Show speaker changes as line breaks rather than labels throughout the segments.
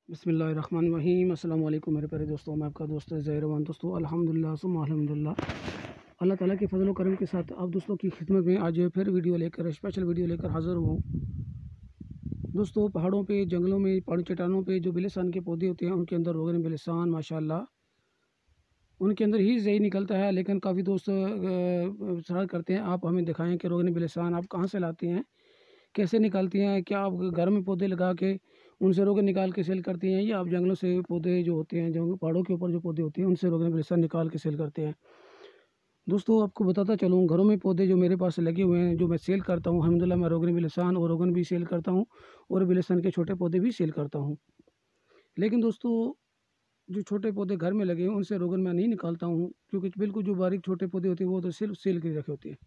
बिस्मिल्लाहिर्रहमानिर्रहीम। अस्सलाम वालेकुम मेरे प्यारे दोस्तों, मैं आपका दोस्त ज़हीर रहमान। दोस्तों अल्हम्दुलिल्लाह सुम्मा अल्हम्दुलिल्लाह, अल्लाह ताला के फजल व करम के साथ आप दोस्तों की खिदमत में आज फिर वीडियो लेकर स्पेशल वीडियो लेकर हाज़िर हूँ। दोस्तों पहाड़ों पे, जंगलों में, पहाड़ी चट्टानों पे जो बिलिसान के पौधे होते हैं उनके अंदर रोगन बिलिसान माशाल्लाह उनके अंदर ही सही निकलता है। लेकिन काफ़ी दोस्त सवाल करते हैं, आप हमें दिखाएं कि रोगन बिलिसान आप कहाँ से लाते हैं, कैसे निकालती हैं, क्या आप घर में पौधे लगा के उनसे रोगन निकाल के सेल करती हैं, या आप जंगलों से पौधे जो होते हैं, जो पहाड़ों के ऊपर जो पौधे होते हैं उनसे रोगन बिलिसान निकाल के सेल करते हैं। दोस्तों आपको बताता चलूँ, घरों में पौधे जो मेरे पास लगे हुए हैं जो मैं सेल करता हूँ, अल्हम्दुलिल्लाह मैं रोगन बिलिसान और रोगन भी सेल करता हूँ और बिलिसान के छोटे पौधे भी सेल करता हूँ। लेकिन दोस्तों जो छोटे पौधे घर में लगे हैं उनसे रोगन मैं नहीं निकालता हूँ, क्योंकि बिल्कुल जो बारीक छोटे पौधे होते हैं वो तो सिर्फ सेल के लिए रखे होते हैं।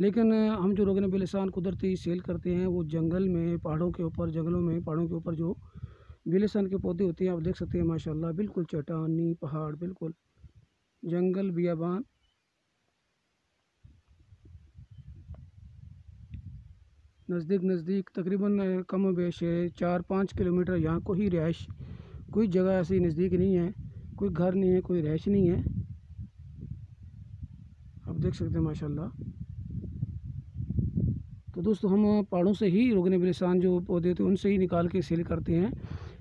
लेकिन हम जो रोगन बिलिसान कुदरती सेल करते हैं वो जंगल में, पहाड़ों के ऊपर, जंगलों में, पहाड़ों के ऊपर जो बिलिसान के पौधे होते हैं आप देख सकते हैं माशाल्लाह, बिल्कुल चट्टानी पहाड़, बिल्कुल जंगल बियाबान, नज़दीक नज़दीक तकरीबन कम बेश 4-5 किलोमीटर यहाँ को ही रिहाइश, कोई जगह ऐसी नज़दीक नहीं है, कोई घर नहीं है, कोई रिहाइश नहीं है। आप देख सकते हैं माशाल्लाह। तो दोस्तों हम पहाड़ों से ही रोगन बिलिसान जो पौधे होते हैं उनसे ही निकाल के सेल करते हैं,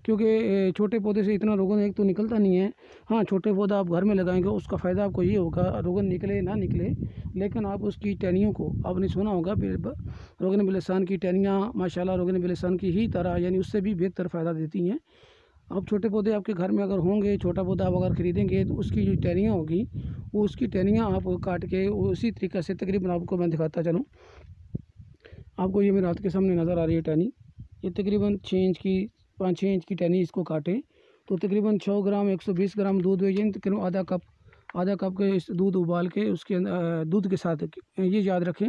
क्योंकि छोटे पौधे से इतना रोगन एक तो निकलता नहीं है। हाँ, छोटे पौधा आप घर में लगाएंगे उसका फ़ायदा आपको ये होगा, रोगन निकले ना निकले लेकिन आप उसकी टहनियों को, आपने सुना होगा रोगन बिलिसान की टहनियाँ माशाल्लाह रोगन बिलिसान की ही तरह यानी उससे भी बेहतर फ़ायदा देती हैं। आप छोटे पौधे आपके घर में अगर होंगे, छोटा पौधा आप अगर ख़रीदेंगे तो उसकी जो टहनियाँ होगी वो उसकी टहनियाँ आप काट के उसी तरीक़े से तकरीबन आपको मैं दिखाता चलूँ। आपको ये मेरे हाथ के सामने नज़र आ रही है टहनी, ये तकरीबन 6 इंच की, 5-6 इंच की टहनी। इसको काटें तो तकरीबन 100 ग्राम 120 ग्राम दूध, यानी तकरीबन आधा कप के इस दूध उबाल के उसके दूध के साथ, ये याद रखें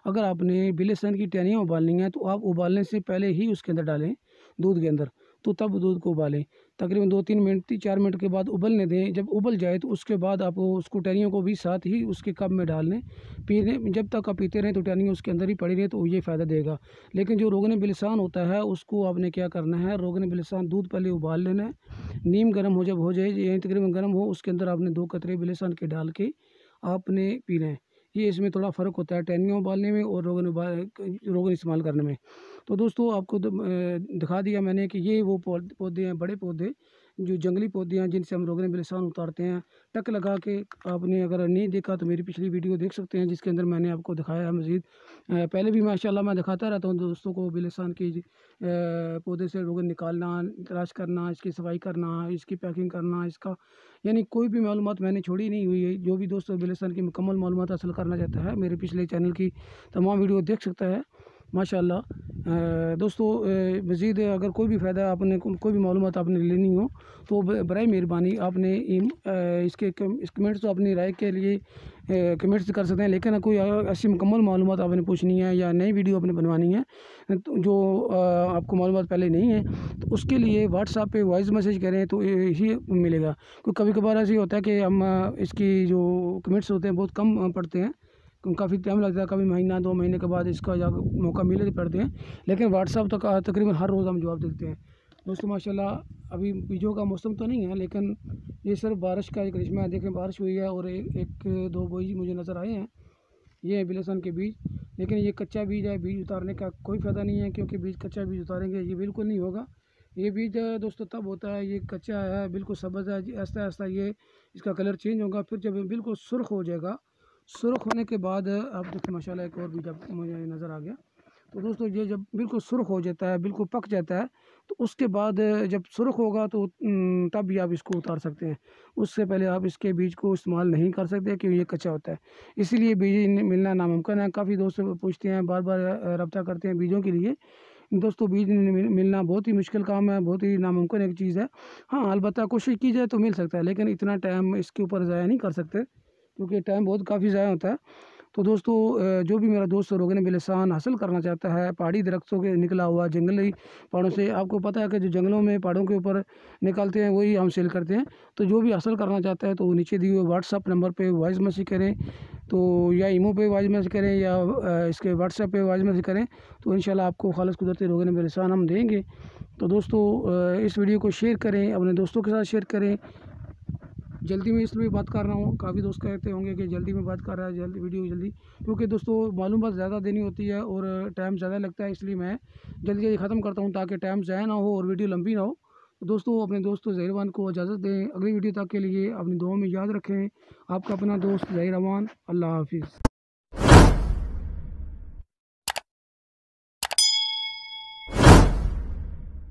अगर आपने बिलिसान की टहनियाँ उबालनी है तो आप उबालने से पहले ही उसके अंदर डालें, दूध के अंदर, तो तब दूध को उबालें। तकरीबन 2-3 मिनट, 4 मिनट के बाद उबलने दें। जब उबल जाए तो उसके बाद आप उसको टहनियों को भी साथ ही उसके कप में डाल लें, पीने जब तक आप पीते रहें तो टहनियाँ उसके अंदर ही पड़ी रहें तो ये फ़ायदा देगा। लेकिन जो रोगन बिलिसान होता है उसको आपने क्या करना है, रोगन बिलिसान दूध पहले उबाल लेना है, नीम गर्म हो, जब हो जाए यानी तकरीबन गर्म हो, उसके अंदर आपने 2 कतरे बिलिसान के डाल के आपने पीना है। ये इसमें थोड़ा फ़र्क होता है टहनियाँ उबालने में और रोगन इस्तेमाल करने में। तो दोस्तों आपको दिखा दिया मैंने कि ये वो पौधे हैं, बड़े पौधे जो जंगली पौधे हैं जिनसे हम रोगन बिलिसान उतारते हैं। टक लगा के, आपने अगर नहीं देखा तो मेरी पिछली वीडियो देख सकते हैं जिसके अंदर मैंने आपको दिखाया है मज़ीद। पहले भी माशाल्लाह मैं दिखाता रहता हूँ दोस्तों को बिलिसान की पौधे से रोगन निकालना, तलाश करना, इसकी सफाई करना, इसकी पैकिंग करना, इसका यानी कोई भी मालूमात मैंने छोड़ी नहीं हुई है। जो भी दोस्तों बिलिसान की मुकम्मल मालूमात हासिल करना चाहता है मेरे पिछले चैनल की तमाम वीडियो देख सकता है माशाल्लाह। दोस्तों मज़ीद अगर कोई भी फ़ायदा आपने, कोई भी मालूमात आपने लेनी हो तो बराए मेहरबानी आपने इसके कमेंट्स तो अपनी राय के लिए कमेंट्स कर सकते हैं। लेकिन कोई ऐसी मुकम्मल मालूमात आपने पूछनी है या नई वीडियो आपने बनवानी है तो जो आपको मालूमात पहले नहीं है तो उसके लिए व्हाट्सएप पे वॉइस मैसेज करें तो ही मिलेगा। क्योंकि कभी कभार ऐसे होता है कि हम इसकी जो कमेंट्स होते हैं बहुत कम पढ़ते हैं, काफ़ी टाइम लगता है, कभी महीना 2 महीने के बाद इसका मौका मिले तो पढ़ते हैं। लेकिन व्हाट्सएप तक तकरीबन हर रोज़ हम जवाब देते हैं। दोस्तों माशाल्लाह अभी बीजों का मौसम तो नहीं है, लेकिन ये सिर्फ बारिश का एक करिश्मा है। देखें बारिश हुई है और एक दो बीज मुझे नज़र आए हैं, ये है बिलिसान के बीज। लेकिन ये कच्चा बीज है, बीज उतारने का कोई फ़ायदा नहीं है, क्योंकि कच्चा बीज उतारेंगे ये बिल्कुल नहीं होगा। ये बीज दोस्तों तब होता है, ये कच्चा है, बिल्कुल सब्ज़ है, आहिस्ता आहिस्ता ये इसका कलर चेंज होगा, फिर जब बिल्कुल सुर्ख हो जाएगा, सुर्ख होने के बाद आप देखिए माशाल्लाह एक और बीज अब मुझे नज़र आ गया। तो दोस्तों ये जब बिल्कुल सुर्ख हो जाता है, बिल्कुल पक जाता है, तो उसके बाद जब सुर्ख होगा तो तब भी आप इसको उतार सकते हैं। उससे पहले आप इसके बीज को इस्तेमाल नहीं कर सकते क्योंकि ये कच्चा होता है, इसीलिए बीज मिलना नामुमकिन है। काफ़ी दोस्त पूछते हैं, बार बार रब्ता करते हैं बीजों के लिए। दोस्तों बीज मिलना बहुत ही मुश्किल काम है, बहुत ही नामुमकिन एक चीज़ है। हाँ अलबत्ता कोशिश की जाए तो मिल सकता है, लेकिन इतना टाइम इसके ऊपर ज़ाया नहीं कर सकते क्योंकि टाइम बहुत काफ़ी ज़ाया होता है। तो दोस्तों जो भी मेरा दोस्त रोगन बिलिसान हासिल करना चाहता है पहाड़ी दरख्तों के निकला हुआ जंगली पहाड़ों से, आपको पता है कि जो जंगलों में पहाड़ों के ऊपर निकलते हैं वही हम सेल करते हैं। तो जो भी हासिल करना चाहता है तो वो नीचे दिए हुए व्हाट्सअप नंबर पे वॉइस मैसेज करें, तो या ईमो पे वॉइस मैसेज करें या इसके व्हाट्सएप पे वॉइस मैसेज करें, तो इंशाल्लाह आपको खालिस कुदरती रोगन बिलिसान हम देंगे। तो दोस्तों इस वीडियो को शेयर करें, अपने दोस्तों के साथ शेयर करें। जल्दी में इसलिए बात कर रहा हूँ, काफ़ी दोस्त कहते होंगे कि जल्दी में बात कर रहा है, जल्दी वीडियो जल्दी, क्योंकि दोस्तों मालूमात ज़्यादा देनी होती है और टाइम ज़्यादा लगता है, इसलिए मैं जल्दी जल्दी ख़त्म करता हूँ ताकि टाइम ज़ाया ना हो और वीडियो लंबी ना हो। तो दोस्तों अपने दोस्तों ज़हीर अमान को इजाज़त दें, अगली वीडियो तक के लिए अपनी दुआ में याद रखें। आपका अपना दोस्त ज़हीर अमान, अल्लाह हाफिज़।